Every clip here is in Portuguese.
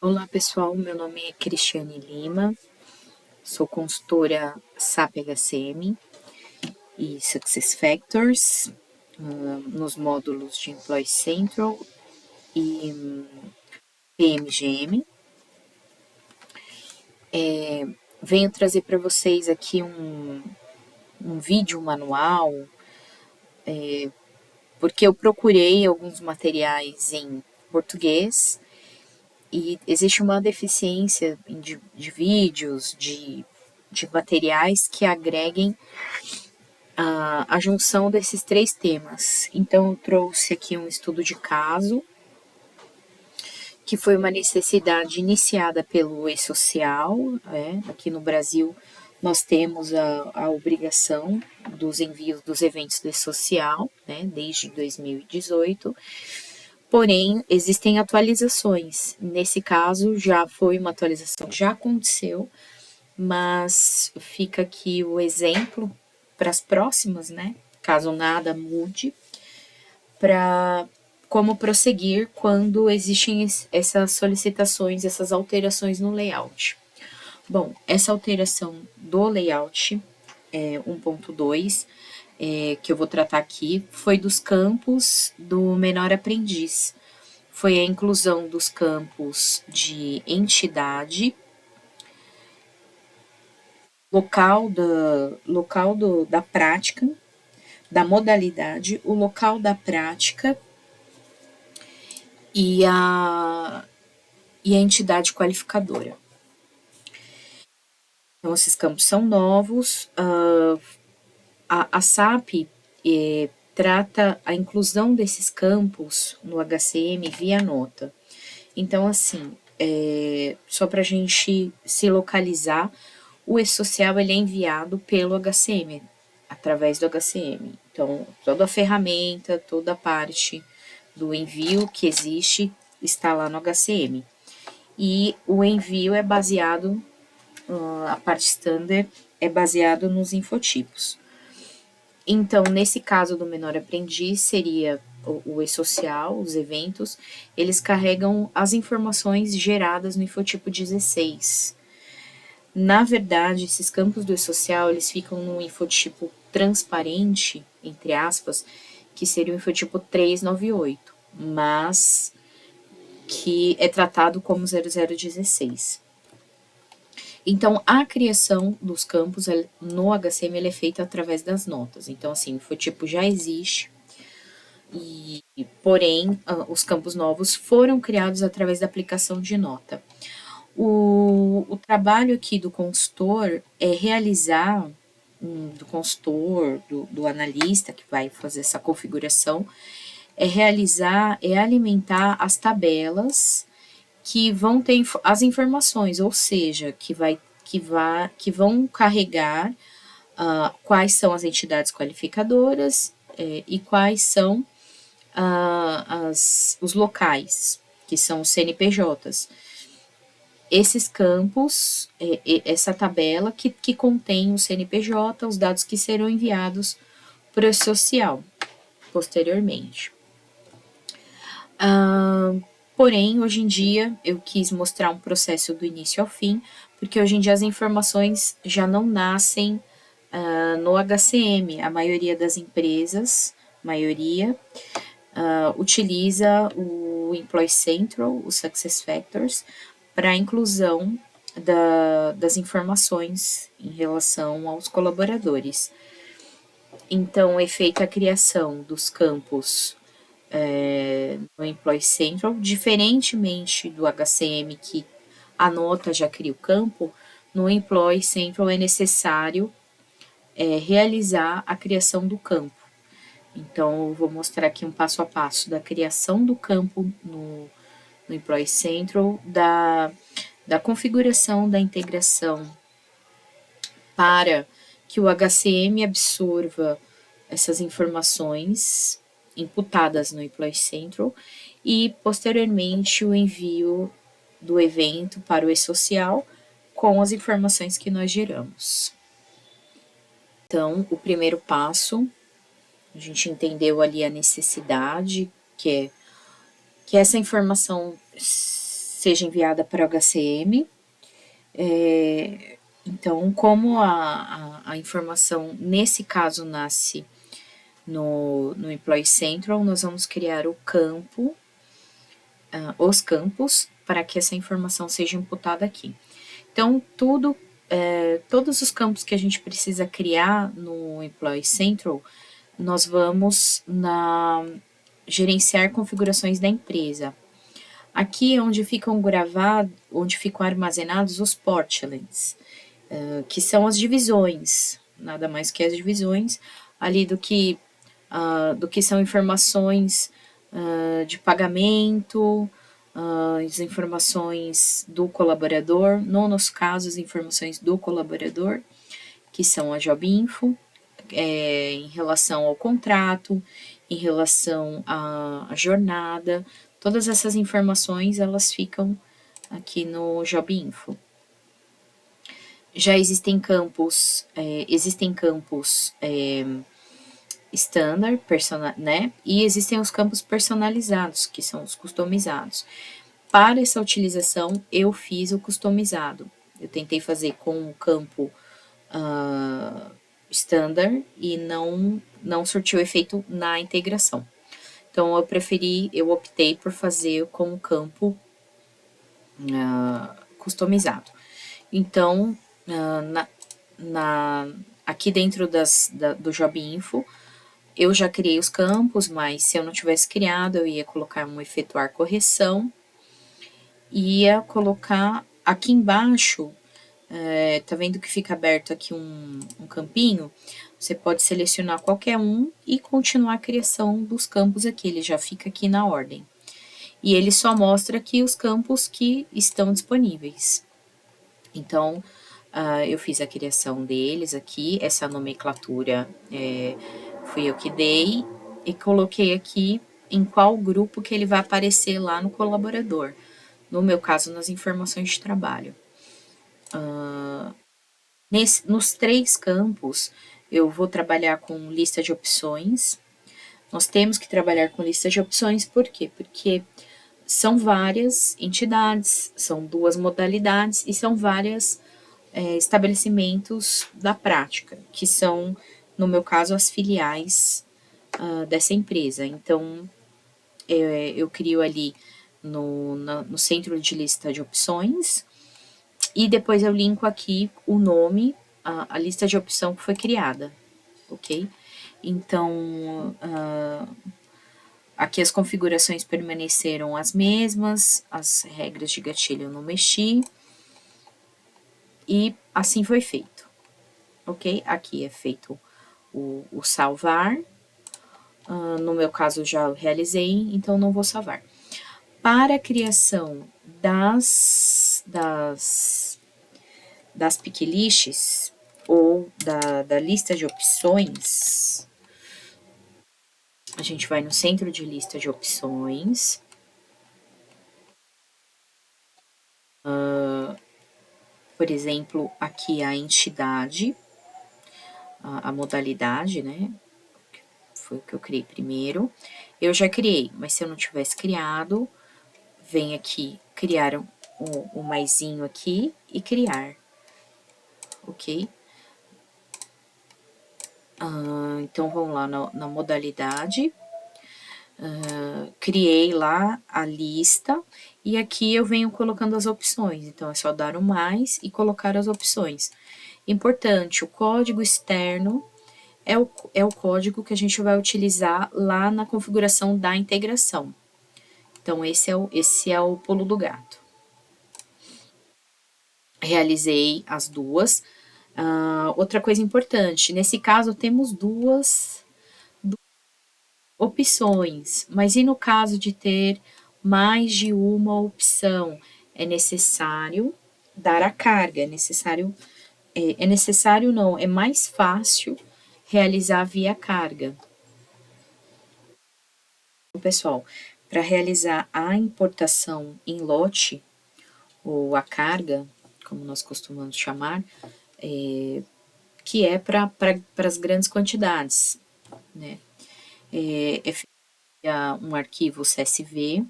Olá pessoal, meu nome é Cristiane Lima, sou consultora SAP HCM e SuccessFactors nos módulos de Employee Central e PMGM. Venho trazer para vocês aqui um vídeo manual, porque eu procurei alguns materiais em português e existe uma deficiência de vídeos, de materiais que agreguem a junção desses três temas. Então, eu trouxe aqui um estudo de caso, que foi uma necessidade iniciada pelo E-Social. Aqui no Brasil, nós temos a obrigação dos envios dos eventos do E-Social, desde 2018. Porém, existem atualizações. Nesse caso, já foi uma atualização que já aconteceu, mas fica aqui o exemplo para as próximas, caso nada mude, para como prosseguir quando existem essas solicitações, essas alterações no layout. Bom, essa alteração do layout 1.2 que eu vou tratar aqui foi dos campos do menor aprendiz. Foi a inclusão dos campos de entidade, da prática, da modalidade, o local da prática e a entidade qualificadora. Então, esses campos são novos. A SAP trata a inclusão desses campos no HCM via nota. Então, assim, só para a gente se localizar, o E-Social ele é enviado pelo HCM, através do HCM. Então, toda a ferramenta, toda a parte do envio que existe está lá no HCM. E o envio é baseado, a parte standard é baseado nos infotipos. Então, nesse caso do menor aprendiz, seria o E-Social, os eventos, eles carregam as informações geradas no infotipo 16. Na verdade, esses campos do E-Social, eles ficam no infotipo transparente, entre aspas, que seria o infotipo 398, mas que é tratado como 0016. Então, a criação dos campos no HCM é feita através das notas. Então, assim, o infotipo já existe, porém, os campos novos foram criados através da aplicação de nota. O trabalho aqui do consultor é realizar, do consultor, do analista que vai fazer essa configuração, é alimentar as tabelas que vão ter as informações, ou seja, que vão carregar quais são as entidades qualificadoras e quais são os locais, que são os CNPJs. Esses campos, essa tabela que contém o CNPJ, os dados que serão enviados para o social posteriormente. Porém, hoje em dia, eu quis mostrar um processo do início ao fim, porque hoje em dia as informações já não nascem no HCM. A maioria das empresas, utiliza o Employee Central, o SuccessFactors, para a inclusão das informações em relação aos colaboradores. Então, é feita a criação dos campos no Employee Central, diferentemente do HCM, que a nota já cria o campo, no Employee Central é necessário realizar a criação do campo. Então, eu vou mostrar aqui um passo a passo da criação do campo no Employee Central, da configuração da integração para que o HCM absorva essas informações imputadas no Employee Central e, posteriormente, o envio do evento para o E-Social com as informações que nós geramos. Então, o primeiro passo, a gente entendeu ali a necessidade, que essa informação seja enviada para o HCM. Então, como a informação, nesse caso, nasce no Employee Central, nós vamos criar o campo, os campos, para que essa informação seja imputada aqui. Então, todos os campos que a gente precisa criar no Employee Central, nós vamos gerenciar configurações da empresa. Aqui é onde ficam armazenados os portlands, que são as divisões, nada mais que as divisões ali do que são informações de pagamento, as informações do colaborador, no nosso caso, as informações do colaborador, que são a Job Info, em relação ao contrato, em relação à jornada, todas essas informações elas ficam aqui no Job Info. Já existem campos, standard, né? E existem os campos personalizados, que são os customizados. Para essa utilização, eu fiz o customizado. Eu tentei fazer com o campo standard e não surtiu efeito na integração. Então, eu optei por fazer com o campo customizado. Então, aqui dentro do Job Info, eu já criei os campos, mas se eu não tivesse criado, eu ia colocar um efetuar correção, ia colocar aqui embaixo, tá vendo que fica aberto aqui um campinho? Você pode selecionar qualquer um e continuar a criação dos campos aqui, ele já fica aqui na ordem. E ele só mostra aqui os campos que estão disponíveis. Então, eu fiz a criação deles aqui, essa nomenclatura fui eu que dei e coloquei aqui em qual grupo que ele vai aparecer lá no colaborador. No meu caso, nas informações de trabalho. Nos 3 campos, eu vou trabalhar com lista de opções. Nós temos que trabalhar com lista de opções, por quê? Porque são várias entidades, são 2 modalidades e são vários estabelecimentos da prática, que são, no meu caso, as filiais dessa empresa. Então, eu crio ali no centro de lista de opções e depois eu linko aqui o nome, a lista de opção que foi criada, ok? Então, aqui as configurações permaneceram as mesmas, as regras de gatilho eu não mexi, e assim foi feito, ok? Aqui é feito o salvar, no meu caso já realizei, então não vou salvar. Para a criação das picklists ou da lista de opções, a gente vai no centro de lista de opções, por exemplo, aqui a entidade, a modalidade, né? Foi o que eu criei primeiro. Eu já criei, mas se eu não tivesse criado, vem aqui criar um maisinho aqui e criar, ok? Então, vamos lá na modalidade, criei lá a lista e aqui eu venho colocando as opções, então é só dar o mais e colocar as opções. Importante, o código externo é o código que a gente vai utilizar lá na configuração da integração. Então, esse é o pulo do gato. Realizei as duas. Outra coisa importante, nesse caso temos duas opções, mas e no caso de ter mais de uma opção? É necessário dar a carga, é necessário não, é mais fácil realizar via carga. Pessoal, para realizar a importação em lote, ou a carga, como nós costumamos chamar, que é para as grandes quantidades, né? É feito um arquivo CSV,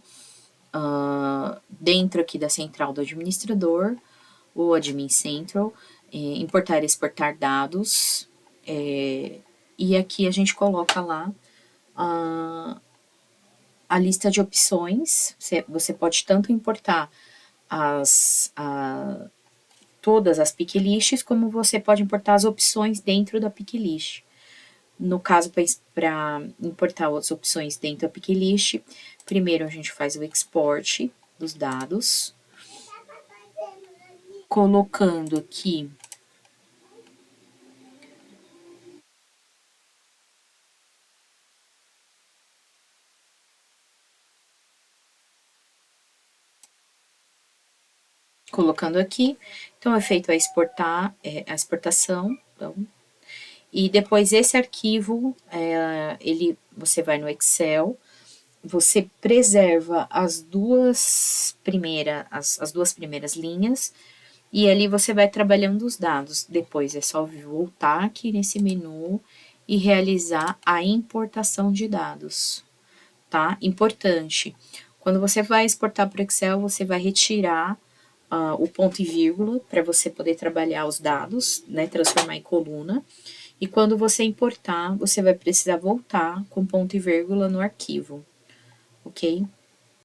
dentro aqui da central do administrador, o Admin Central, importar e exportar dados, e aqui a gente coloca lá a lista de opções. Você pode tanto importar todas as pick lists, como você pode importar as opções dentro da pick list. No caso, para importar as opções dentro da pick list, primeiro a gente faz o export dos dados, colocando aqui então é feito a exportação, então, e depois esse arquivo, você vai no Excel, você preserva as duas primeiras linhas, e ali você vai trabalhando os dados. Depois é só voltar aqui nesse menu e realizar a importação de dados, tá? Importante, quando você vai exportar para o Excel, você vai retirar o ponto e vírgula para você poder trabalhar os dados, né, transformar em coluna. E quando você importar, você vai precisar voltar com ponto e vírgula no arquivo, ok?